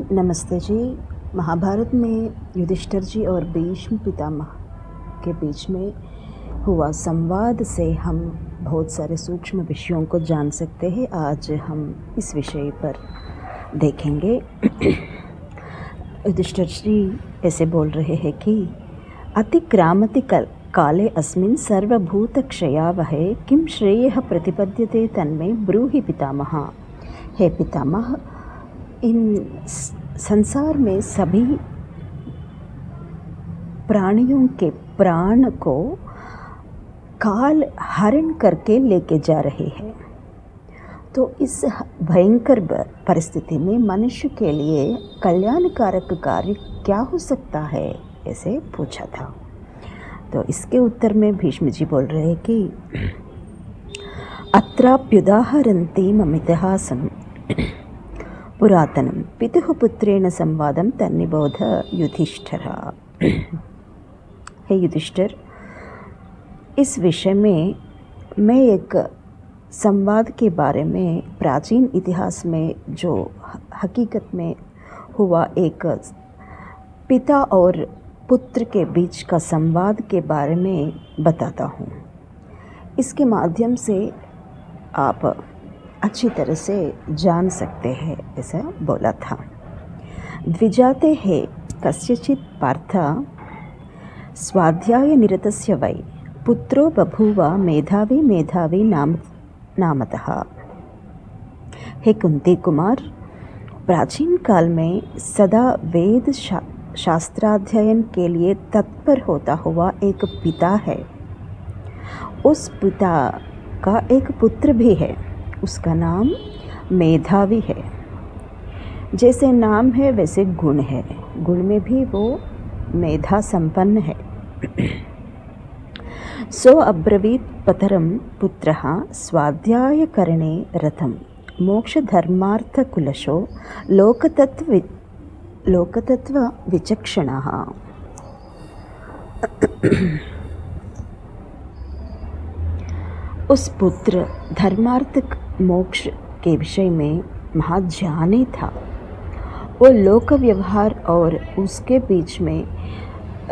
नमस्ते जी। महाभारत में युधिष्ठिर जी और भीष्म पितामह के बीच में हुआ संवाद से हम बहुत सारे सूक्ष्म विषयों को जान सकते हैं। आज हम इस विषय पर देखेंगे। युधिष्ठिर जी ऐसे बोल रहे हैं कि अतिक्रामति काले अस्मिन् सर्वभूतक्षयावहे किं श्रेयः प्रतिपद्यते तन्मे ब्रूहि पितामह। हे पितामह, इन संसार में सभी प्राणियों के प्राण को काल हरण करके लेके जा रहे हैं, तो इस भयंकर परिस्थिति में मनुष्य के लिए कल्याणकारक कार्य क्या हो सकता है, ऐसे पूछा था। तो इसके उत्तर में भीष्म जी बोल रहे हैं कि अत्राप्युदाहरन्ति ममितिहासं पुरातनम पितुः पुत्रेण संवादम तन्निबोध युधिष्ठिर। हे युधिष्ठिर, इस विषय में मैं एक संवाद के बारे में प्राचीन इतिहास में जो हकीकत में हुआ एक पिता और पुत्र के बीच का संवाद के बारे में बताता हूँ। इसके माध्यम से आप अच्छी तरह से जान सकते हैं, ऐसा बोला था। द्विजाते है कस्यचित् पार्थ स्वाध्याय निरतस्य वै पुत्रो बभूव मेधावी मेधावी नामतः। हे कुंती कुमार, प्राचीन काल में सदा वेद शास्त्राध्ययन के लिए तत्पर होता हुआ एक पिता है। उस पिता का एक पुत्र भी है, उसका नाम मेधावी है। जैसे नाम है वैसे गुण है, गुण में भी वो मेधा संपन्न है। सो अब्रवीत पतरम पुत्रः स्वाध्याय करणे रथम मोक्ष धर्मार्थ कुलशो लोकतत्व विचक्षणः। उस पुत्र धर्मार्थ मोक्ष के विषय में महाज्ञानी था। वो लोक व्यवहार और उसके बीच में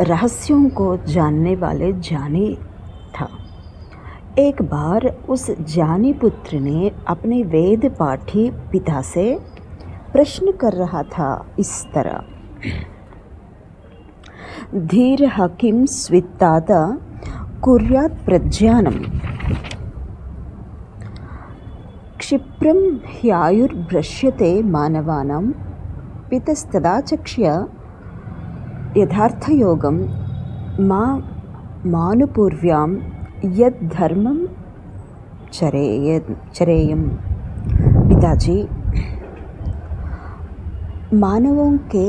रहस्यों को जानने वाले ज्ञानी था। एक बार उस ज्ञानी पुत्र ने अपने वेद पाठी पिता से प्रश्न कर रहा था इस तरह, धीर किं स्वित्तात कुर्यात् प्रज्ञानम् क्षिप्रं ह्यायुर्भ्रश्यते मानवानां पितस्तदाचक्ष्य यथार्थयोगं मानुपूर्व्यां यद्धर्मं चरेयम्। पिताजी, मानवों के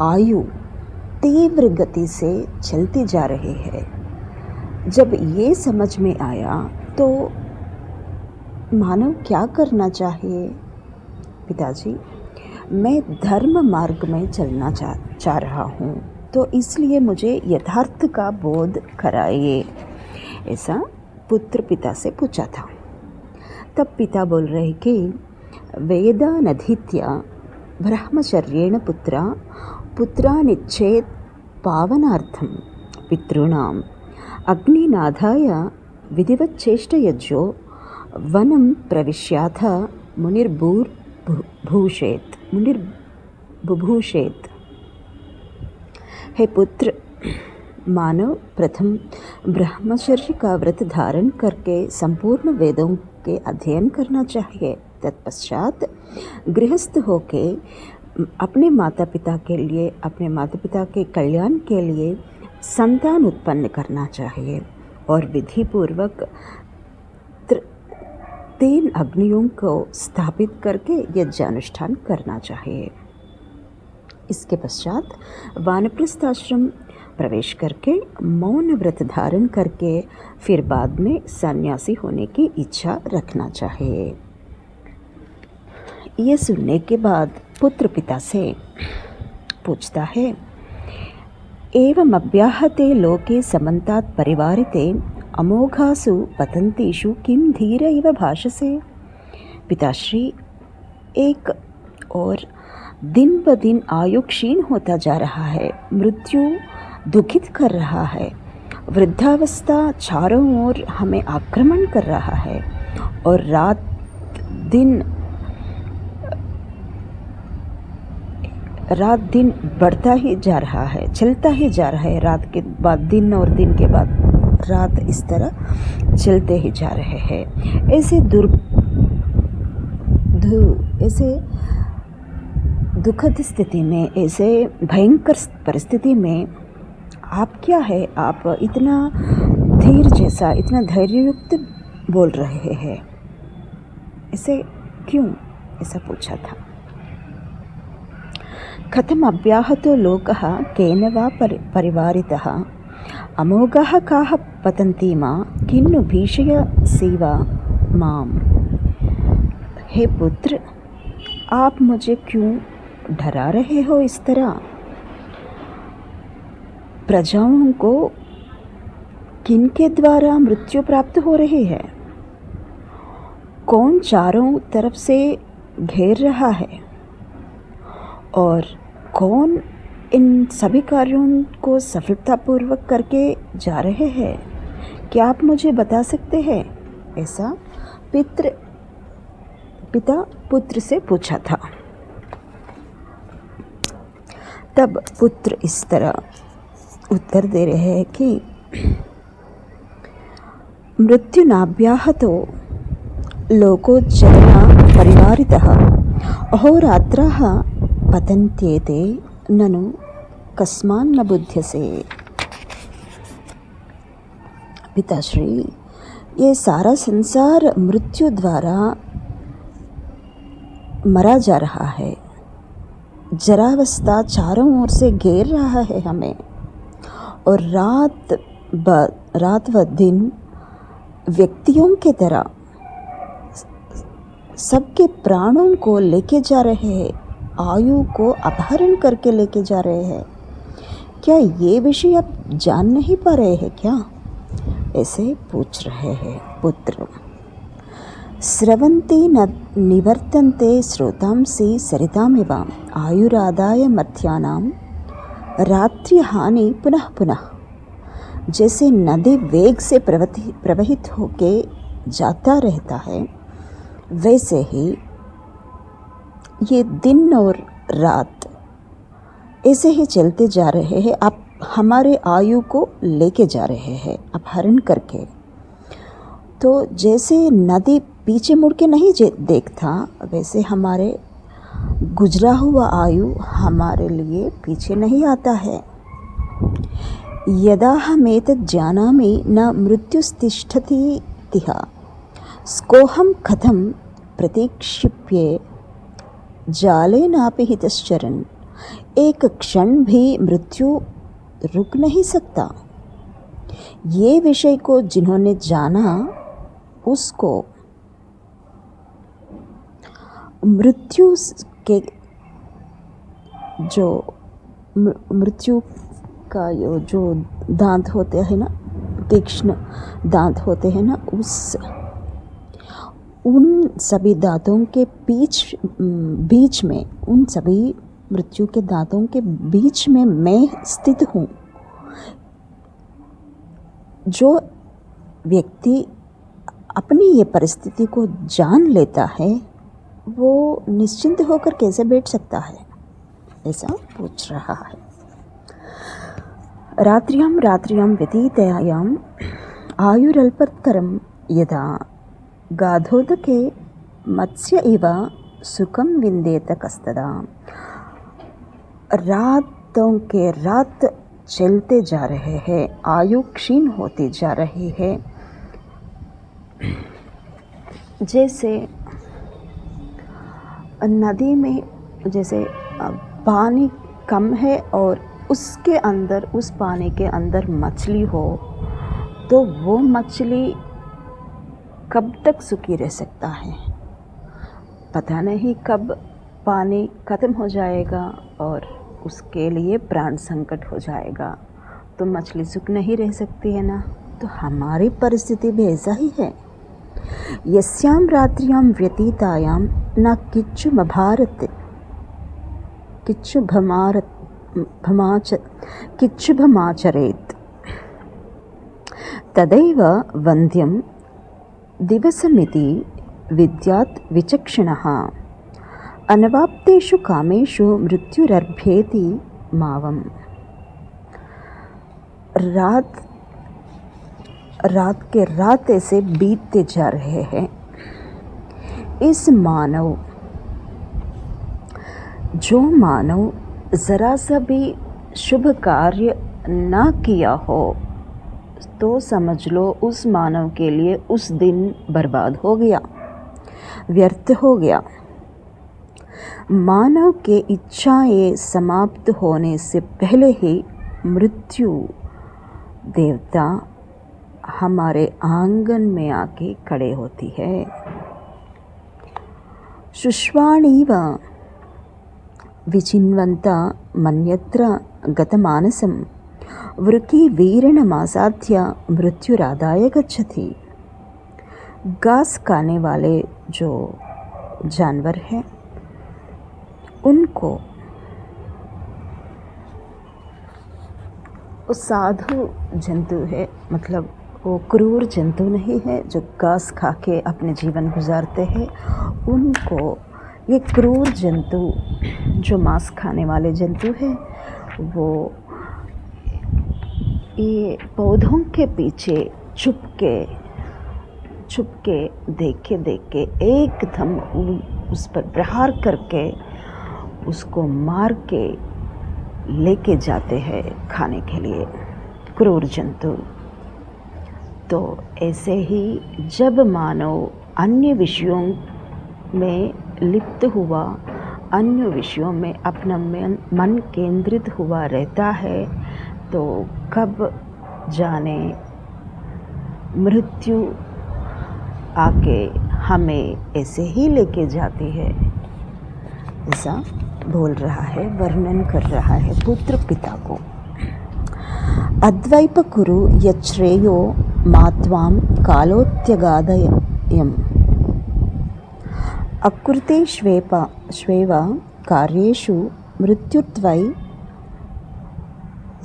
आयु तीव्र गति से चलती जा रही है। जब ये समझ में आया तो मानव क्या करना चाहिए? पिताजी, मैं धर्म मार्ग में चलना चाह रहा हूँ, तो इसलिए मुझे यथार्थ का बोध कराइए, ऐसा पुत्र पिता से पूछा था। तब पिता बोल रहे कि वेदानधीत्य ब्रह्मचर्येण पुत्रानिच्छेत् पावनार्थं पितॄणाम् अग्निनाधाय विधिवच्चेष्टयज्ञो वनं प्रविश्याथ मुनिर्बुभूषेत्। हे पुत्र, मानव प्रथम ब्रह्मचर्य का व्रत धारण करके संपूर्ण वेदों के अध्ययन करना चाहिए। तत्पश्चात गृहस्थ होके अपने माता पिता के कल्याण के लिए संतान उत्पन्न करना चाहिए और विधि पूर्वक 3 अग्नियों को स्थापित करके यज्ञानुष्ठान करना चाहिए। इसके पश्चात वानप्रस्थ आश्रम प्रवेश करके मौन व्रत धारण करके फिर बाद में सन्यासी होने की इच्छा रखना चाहिए। ये सुनने के बाद पुत्र पिता से पूछता है, एवं अभ्याहते लोके समन्तात् परिवारिते अमोघासु पतंतीषु किम धीर इव भाषसे। पिताश्री, एक और दिन ब दिन आयु क्षीण होता जा रहा है, मृत्यु दुखित कर रहा है, वृद्धावस्था चारों ओर हमें आक्रमण कर रहा है और रात दिन बढ़ता ही जा रहा है, चलता ही जा रहा है। रात के बाद दिन और दिन के बाद रात, इस तरह चलते ही जा रहे हैं। ऐसे दुखद स्थिति में, ऐसे भयंकर परिस्थिति में आप क्या है, आप इतना धीर जैसा, इतना धैर्ययुक्त बोल रहे हैं, इसे क्यों, ऐसा पूछा था। कथम अव्याहतो लोकः केन वा परिवारितः अमोघः काः पतन्ति मां किन्नु भीषयसि वा माम। हे पुत्र, आप मुझे क्यों डरा रहे हो इस तरह? प्रजाओं को किनके द्वारा मृत्यु प्राप्त हो रही है? कौन चारों तरफ से घेर रहा है और कौन इन सभी कार्यों को सफलतापूर्वक करके जा रहे हैं? क्या आप मुझे बता सकते हैं? ऐसा पिता पुत्र से पूछा था। तब पुत्र इस तरह उत्तर दे रहे हैं कि मृत्युनाभ्याहतो लोको जना परिवारितः अहोरात्रः पतन्त्येते ननु कस्मान्न बुध्यसे। पिताश्री, ये सारा संसार मृत्यु द्वारा मरा जा रहा है। जरावस्था चारों ओर से घेर रहा है हमें, और रात व दिन व्यक्तियों के तरह सबके प्राणों को लेके जा रहे हैं, आयु को अपहरण करके लेके जा रहे हैं। क्या ये विषय आप जान नहीं पा रहे हैं क्या? ऐसे पूछ रहे हैं पुत्र। स्रवन्ति न निवर्तन्ते श्रोतांसि सरितामिव आयुरादाय मर्त्यानां रात्रिहानि पुनः पुनः। जैसे नदी वेग से प्रवहित होके जाता रहता है, वैसे ही ये दिन और रात ऐसे ही चलते जा रहे हैं। आप हमारे आयु को लेके जा रहे हैं अपहरण करके। तो जैसे नदी पीछे मुड़ के नहीं देखता, वैसे हमारे गुजरा हुआ आयु हमारे लिए पीछे नहीं आता है। यदाहमेतत् जानामि न मृत्युस्तिष्ठति तिहा स्कोहम कथम प्रतीक्षिप्ये जालेनापि हितश्चरन्। एक क्षण भी मृत्यु रुक नहीं सकता। ये विषय को जिन्होंने जाना, उसको मृत्यु के जो मृत्यु का जो दांत होते हैं ना, तीक्ष्ण दांत होते हैं ना, उन सभी दांतों के बीच में, उन सभी मृत्यु के दांतों के बीच में मैं स्थित हूँ। जो व्यक्ति अपनी ये परिस्थिति को जान लेता है, वो निश्चिंत होकर कैसे बैठ सकता है? ऐसा पूछ रहा है। रात्र्यां व्यतीतायाम् आयुरल्पतरं यदा गाधोदके मत्स्य इव सुखं विन्देत कस्तदा। रातों के रात चलते जा रहे हैं, आयु क्षीण होती जा रही है। जैसे नदी में जैसे पानी कम है और उसके अंदर, उस पानी के अंदर मछली हो, तो वो मछली कब तक सूखी रह सकता है? पता नहीं कब पानी ख़त्म हो जाएगा और उसके लिए प्राण संकट हो जाएगा, तो मछली सूख नहीं रह सकती है ना। तो हमारी परिस्थिति भी ऐसा ही है। यस्यां रात्र्यां व्यतीतायां न किच्चुमभारते किच्छुभमाचरेत् तदैव वन्द्यं दिवसमिति विद्यात् विचक्षणः अनवाप्तेषु कामेषु मृत्युरर्भेति मावम्। रात के रात ऐसे बीतते जा रहे हैं। जो मानव ज़रा सा भी शुभ कार्य ना किया हो तो समझ लो उस मानव के लिए उस दिन बर्बाद हो गया, व्यर्थ हो गया। मानव के इच्छाएं समाप्त होने से पहले ही मृत्यु देवता हमारे आंगन में आके खड़े होती है। शुष्वाणीव विचिन्वन्ता मन्यत्र गतमानसं वृकीवीरणमासाध्य मृत्युरादाय गच्छति। घास खाने वाले जो जानवर हैं उनको वो साधु जंतु है, मतलब वो क्रूर जंतु नहीं है जो घास खा के अपने जीवन गुजारते हैं। उनको ये क्रूर जंतु जो मांस खाने वाले जंतु हैं वो ये पौधों के पीछे छुप के देख के एकदम उस पर प्रहार करके उसको मार के लेके जाते हैं खाने के लिए, क्रूर जंतु। तो ऐसे ही जब मानव अन्य विषयों में लिप्त हुआ, अन्य विषयों में अपना मन केंद्रित हुआ रहता है तो कब जाने मृत्यु आके हमें ऐसे ही लेके जाती है। ऐसा बोल रहा है, वर्णन कर रहा है पुत्र पिता को। अद्वैप कुरु यच्छ्रेयो मात्वां कालोत्यगादयम् अकृते श्वेव कार्येषु मृत्युत्वै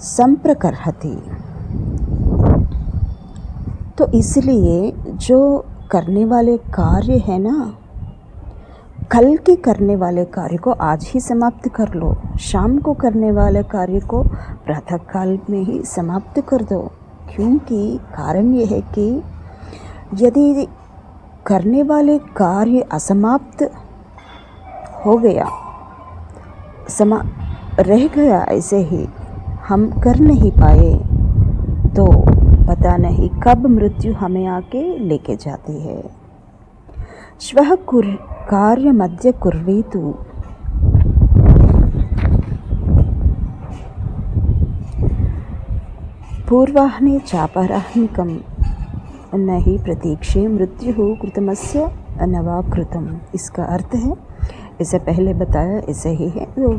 संप्रकर्हति। तो इसलिए जो करने वाले कार्य है ना, कल के करने वाले कार्य को आज ही समाप्त कर लो, शाम को करने वाले कार्य को प्रातः काल में ही समाप्त कर दो। क्योंकि कारण ये है कि यदि करने वाले कार्य असमाप्त हो गया, रह गया ऐसे ही, हम कर नहीं पाए, तो पता नहीं कब मृत्यु हमें आके लेके जाती है। श्वः कार्यमद्य कुर्वीतु पूर्वाह्ने चापराह्निकं न हि प्रतीक्षे मृत्युः कृतमस्य न वा कृतम्। इसका अर्थ है, इसे पहले बताया ऐसे ही है, तो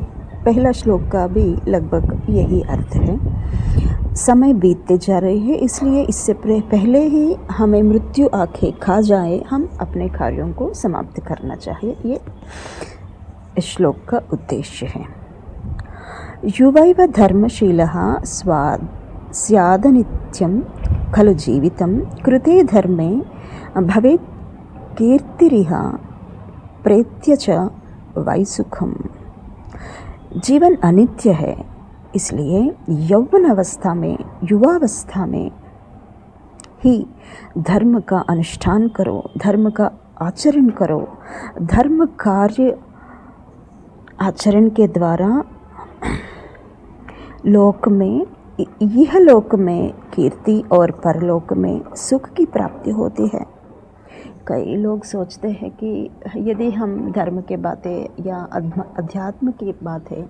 पहला श्लोक का भी लगभग यही अर्थ है। समय बीतते जा रहे हैं, इसलिए इससे पहले ही हमें मृत्यु आके खा जाए, हम अपने कार्यों को समाप्त करना चाहिए। ये इस श्लोक का उद्देश्य है। युवैव धर्मशीलः स्यादनित्यं खलु जीवितं कृते धर्मे भवेत् कीर्तिरिह प्रेत्य च वैसुखम्। जीवन अनित्य है, इसलिए यौवन अवस्था में, युवावस्था में ही धर्म का अनुष्ठान करो, धर्म का आचरण करो। धर्म कार्य आचरण के द्वारा लोक में, यह लोक में कीर्ति और परलोक में सुख की प्राप्ति होती है। कई लोग सोचते हैं कि यदि हम धर्म के बातें या अध्यात्म की बातें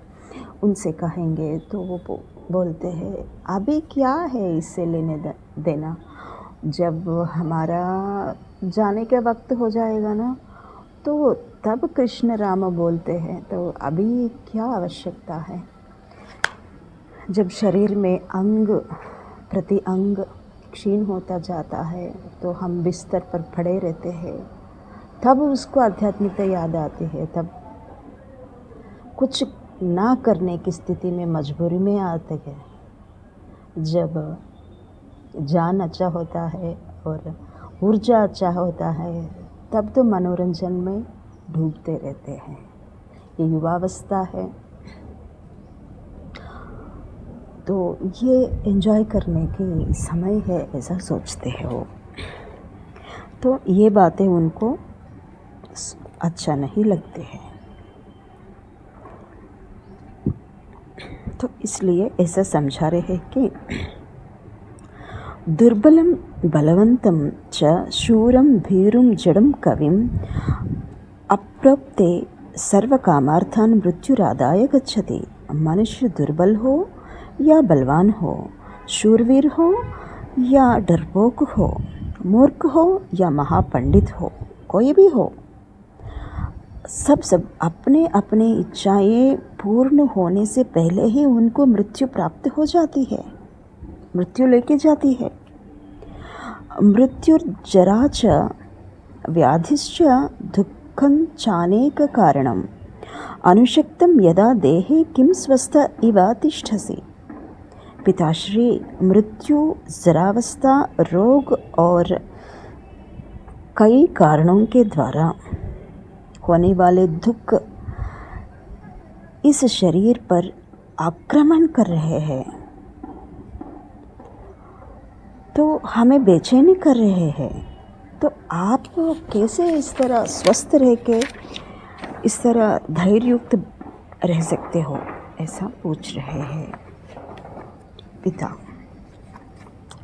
उनसे कहेंगे तो वो बोलते हैं अभी क्या है इससे लेने देना, जब हमारा जाने का वक्त हो जाएगा ना तो तब कृष्ण राम बोलते हैं, तो अभी क्या आवश्यकता है। जब शरीर में अंग प्रति अंग क्षीण होता जाता है तो हम बिस्तर पर पड़े रहते हैं, तब उसको आध्यात्मिकता याद आती है। तब कुछ ना करने की स्थिति में मजबूरी में आते हैं। जब जान अच्छा होता है और ऊर्जा अच्छा होता है तब तो मनोरंजन में डूबते रहते हैं। ये युवावस्था है तो ये एंजॉय करने की समय है, ऐसा सोचते हैं वो। तो ये बातें उनको अच्छा नहीं लगते हैं, तो इसलिए ऐसा समझा रहे हैं कि दुर्बलं बलवंतं च शूरं भीरुं जडं कविं अप्राप्ते सर्वकामार्थान् मृत्युरादाय गच्छति। मनुष्य दुर्बल हो या बलवान हो, शूरवीर हो या डरपोक हो, मूर्ख हो या महापंडित हो, कोई भी हो, सब अपने अपने इच्छाएं पूर्ण होने से पहले ही उनको मृत्यु प्राप्त हो जाती है, मृत्यु लेके जाती है। मृत्युर्जरा च व्याधिश्च दुःखं चानेक कारणम् अनुशक्तं यदा देहे किं स्वस्थ इव तिष्ठसि। पिताश्री, मृत्यु, जरावस्था, रोग और कई कारणों के द्वारा होने वाले दुख इस शरीर पर आक्रमण कर रहे हैं, तो हमें बेचैनी कर रहे हैं। तो आप कैसे इस तरह स्वस्थ रह के इस तरह धैर्ययुक्त रह सकते हो, ऐसा पूछ रहे हैं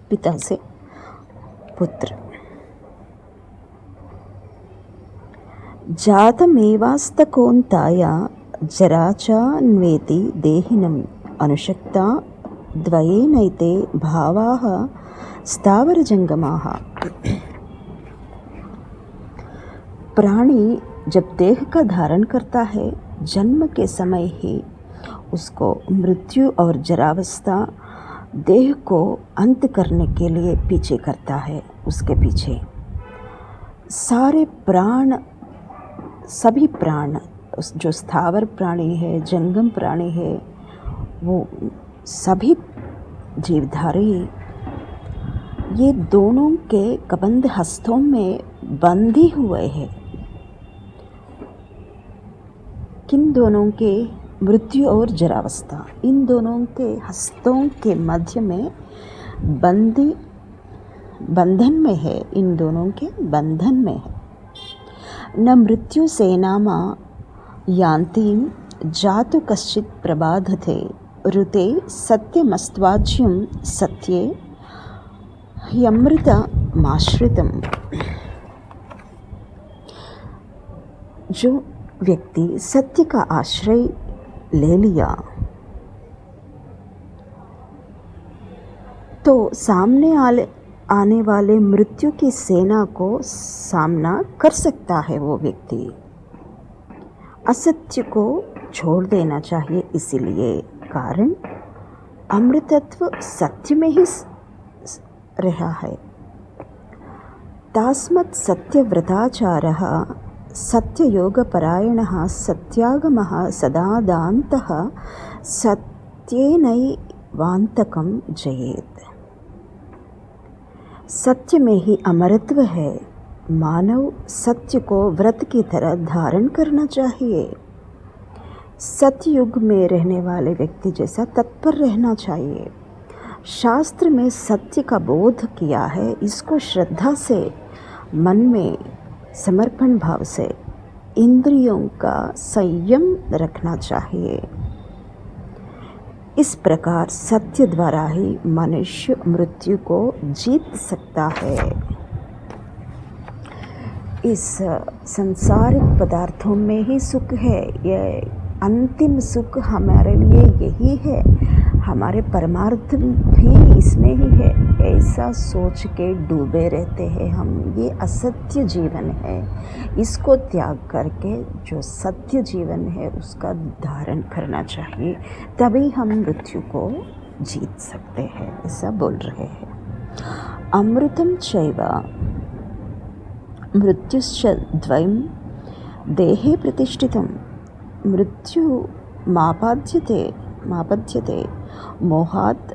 पिता से पुत्र। जातमेवास्तकोन्ताय जरा च अन्वेति देहिनम् अनुशक्ता द्वयेनैते भावाः स्थावरजंगमाः। प्राणी जब देह का धारण करता है, जन्म के समय ही उसको मृत्यु और जरावस्था देह को अंत करने के लिए पीछे करता है। उसके पीछे सारे प्राण, सभी प्राण, जो स्थावर प्राणी है, जंगम प्राणी है, वो सभी जीवधारी ये दोनों के कबंध हस्तों में बंधे हुए हैं। किन दोनों के? मृत्यु और जरावस्था, इन दोनों के हस्तों के मध्य में बंधन में है, इन दोनों के बंधन में है। न मृत्यु सेनामा यान्तीं जातु कश्चित् प्रबाधते ऋते सत्यमस्त्वाज्यं सत्ये ह्यमृतमाश्रितम्। जो व्यक्ति सत्य का आश्रय ले लिया तो सामने आने वाले मृत्यु की सेना को सामना कर सकता है। वो व्यक्ति असत्य को छोड़ देना चाहिए, इसीलिए कारण अमृतत्व सत्य में ही रहा है। तास्मत् सत्यव्रताचारः सत्ययोगपरायणः सत्यागमः सदादान्तः सत्येनैवान्तकं जयेत्। सत्य में ही अमरत्व है। मानव सत्य को व्रत की तरह धारण करना चाहिए। सतयुग में रहने वाले व्यक्ति जैसा तत्पर रहना चाहिए। शास्त्र में सत्य का बोध किया है, इसको श्रद्धा से मन में समर्पण भाव से इंद्रियों का संयम रखना चाहिए। इस प्रकार सत्य द्वारा ही मनुष्य मृत्यु को जीत सकता है। इस संसारिक पदार्थों में ही सुख है, यह अंतिम सुख हमारे लिए यही है, हमारे परमार्थ भी इसमें ही है, ऐसा सोच के डूबे रहते हैं हम। ये असत्य जीवन है, इसको त्याग करके जो सत्य जीवन है उसका धारण करना चाहिए, तभी हम मृत्यु को जीत सकते हैं, ऐसा बोल रहे हैं। अमृतम चैव मृत्युश्च द्वयं देहे प्रतिष्ठितम्। मृत्यु मापद्यते मोहात्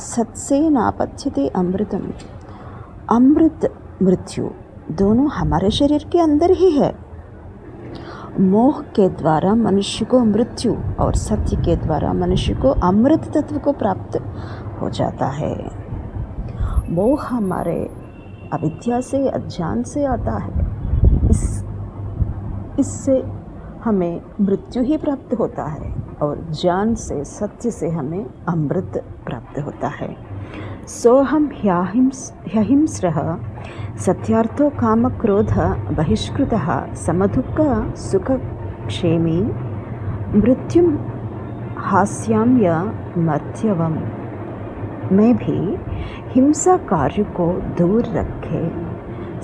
सत्से नापद्यते अमृतम। अमृत मृत्यु दोनों हमारे शरीर के अंदर ही है। मोह के द्वारा मनुष्य को मृत्यु और सत्य के द्वारा मनुष्य को अमृत तत्व को प्राप्त हो जाता है। मोह हमारे अविद्या से, अज्ञान से आता है। इससे हमें मृत्यु ही प्राप्त होता है और ज्ञान से, सत्य से हमें अमृत प्राप्त होता है। सोहम ह्यहिंस्रः सत्यार्थो कामक्रोध बहिष्कृतः समदुःख सुखक्षेमी मृत्युम हास्याम्य मर्त्यवम्। मैं भी हिंसा कार्य को दूर रखे,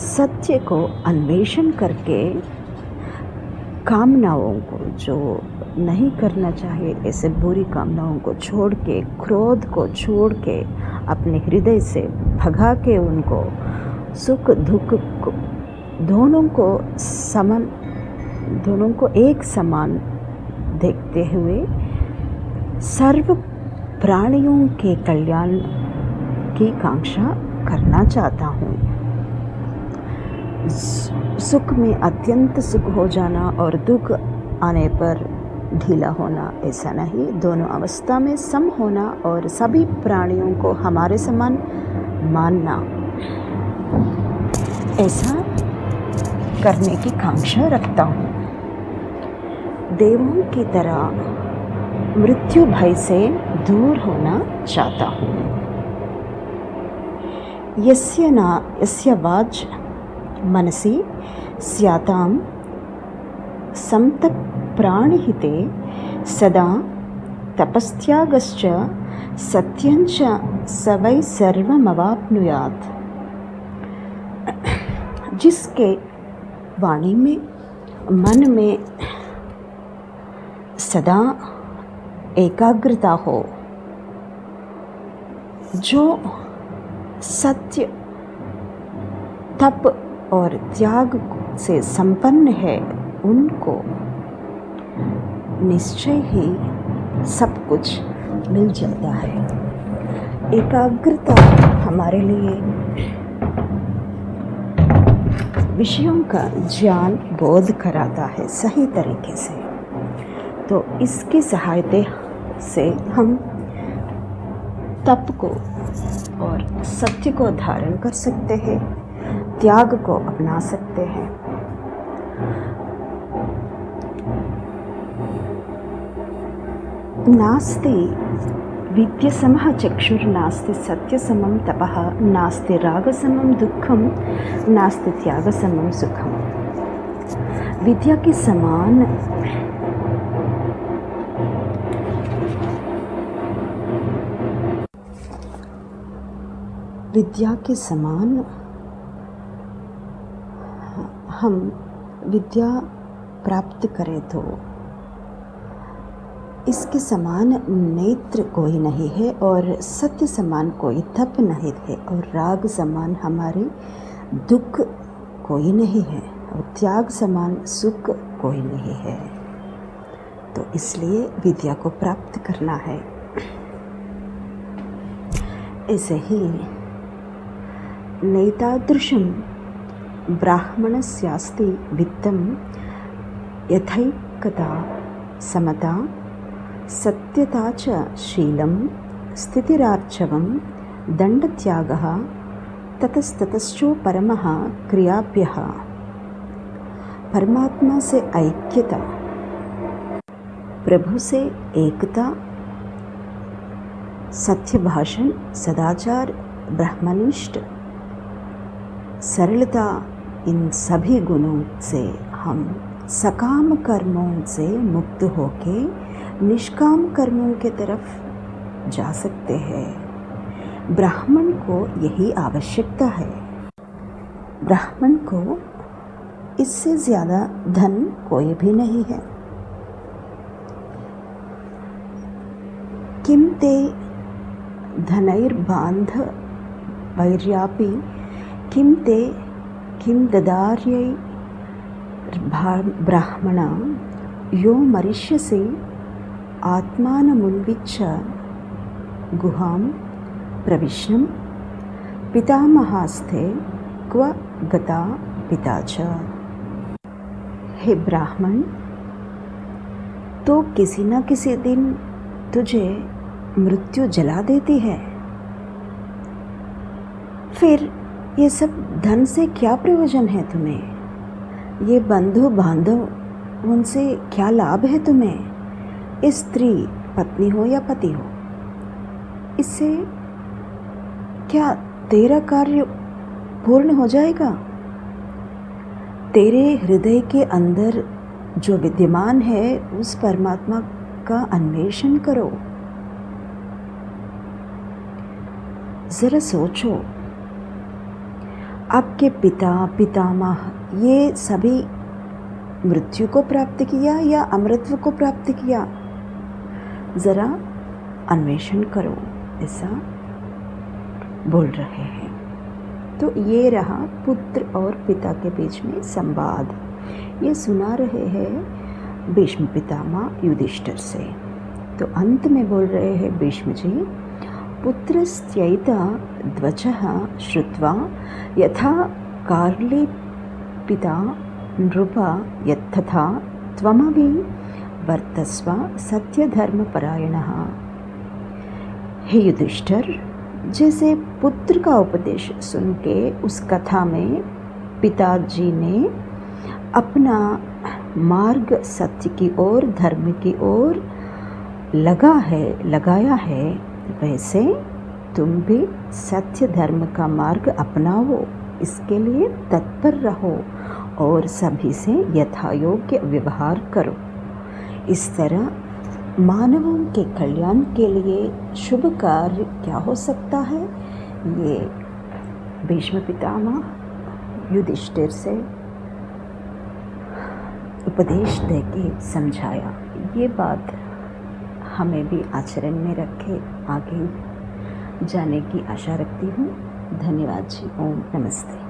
सत्य को अन्वेषण करके, कामनाओं को जो नहीं करना चाहिए, ऐसे बुरी कामनाओं को छोड़ के, क्रोध को छोड़ के, अपने हृदय से भगा के उनको सुख दुख को दोनों को एक समान देखते हुए सर्व प्राणियों के कल्याण की कांक्षा करना चाहता हूँ। सुख में अत्यंत सुख हो जाना और दुख आने पर ढीला होना, ऐसा नहीं। दोनों अवस्था में सम होना और सभी प्राणियों को हमारे समान मानना, ऐसा करने की कांक्षा रखता हूँ। देवों की तरह मृत्यु भय से दूर होना चाहता हूँ। यस्य वाच मनसि स्यातां समतक प्राणिहिते सदा तपस्त्यागश्च सत्यञ्च स वै सर्वमवाप्नुयात्। जिसके वाणी में, मन में सदा एकाग्रता हो, जो सत्य, तप और त्याग से संपन्न है, उनको निश्चय ही सब कुछ मिल जाता है। एकाग्रता हमारे लिए विषयों का ज्ञान बोध कराता है सही तरीके से। तो इसकी सहायता से हम तप को और सत्य को धारण कर सकते हैं, त्याग को अपना सकते हैं। नास्ति विद्यसमः चक्षुर्नास्ति सत्यसमं तपः नास्ति रागसमं दुःखं नास्ति त्यागसमं सुखम। विद्या के समान हम विद्या प्राप्त करें तो इसके समान नेत्र कोई नहीं है और सत्य समान कोई तप नहीं है और राग समान हमारे दुख कोई नहीं है और त्याग समान सुख कोई नहीं है। तो इसलिए विद्या को प्राप्त करना है। ऐसे ही नैतादृशं ब्राह्मणस्यास्ति वित्तं यथैकता समता सत्यता च शीलं स्थितिरार्चवं दंडत्यागः ततस्ततश्चो परमः क्रियाभ्यः। परमात्मा से ऐक्यता, प्रभु से एकता, सत्य भाषण, सदाचार, ब्रह्मनिष्ठ, सरलता, इन सभी गुणों से हम सकाम कर्मों से मुक्त होके निष्काम कर्मों के तरफ जा सकते हैं। ब्राह्मण को यही आवश्यकता है। ब्राह्मण को इससे ज़्यादा धन कोई भी नहीं है। किम ते धनैर्बान्ध वैर्यापि किम ते किम ददार्यै ब्राह्मणा यो मरिष्यसि आत्मानमुन्विच्य गुहां प्रविष्णं पितामहास्ते क्व गता पिता च। हे ब्राह्मण, तो किसी न किसी दिन तुझे मृत्यु जला देती है, फिर ये सब धन से क्या प्रयोजन है तुम्हें? ये बंधु बांधव, उनसे क्या लाभ है तुम्हें? स्त्री पत्नी हो या पति हो, इससे क्या तेरा कार्य पूर्ण हो जाएगा? तेरे हृदय के अंदर जो विद्यमान है उस परमात्मा का अन्वेषण करो। जरा सोचो, आपके पिता पितामह ये सभी मृत्यु को प्राप्त किया या अमृतत्व को प्राप्त किया? जरा अन्वेषण करो, ऐसा बोल रहे हैं। तो ये रहा पुत्र और पिता के बीच में संवाद। ये सुना रहे हैं भीष्म पितामह युधिष्ठिर से। तो अंत में बोल रहे हैं भीष्म जी, पुत्रस्त्यैता द्वचः श्रुत्वा यथा कार्ली पिता नृपा यत्तथा त्वमपि वर्तस्व सत्यधर्मपरायणः। हे युधिष्ठिर, जैसे पुत्र का उपदेश सुन के उस कथा में पिताजी ने अपना मार्ग सत्य की ओर, धर्म की ओर लगाया है, वैसे तुम भी सत्य धर्म का मार्ग अपनाओ, इसके लिए तत्पर रहो और सभी से यथायोग्य व्यवहार करो। इस तरह मानवों के कल्याण के लिए शुभ कार्य क्या हो सकता है, ये भीष्म पितामह युधिष्ठिर से उपदेश देके समझाया। ये बात हमें भी आचरण में रखे आगे जाने की आशा रखती हूँ। धन्यवाद जी। ओम नमस्ते।